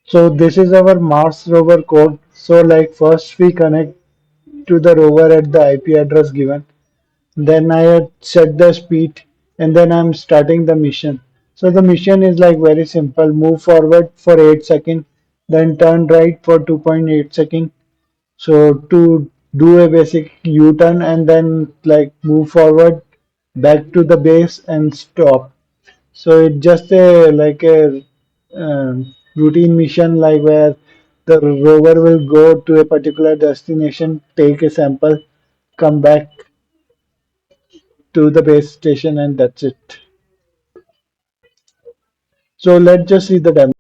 So this is our Mars rover code. So like first we connect to the rover at the IP address given. Then I had set the speed and then I'm starting the mission. So the mission is like very simple. Move forward for 8 seconds, then turn right for 2.8 seconds. So to do a basic U-turn and then like move forward back to the base and stop. So it's just a like a routine mission like where the rover will go to a particular destination, take a sample, come back to the base station, and that's it. So let's just see the demo.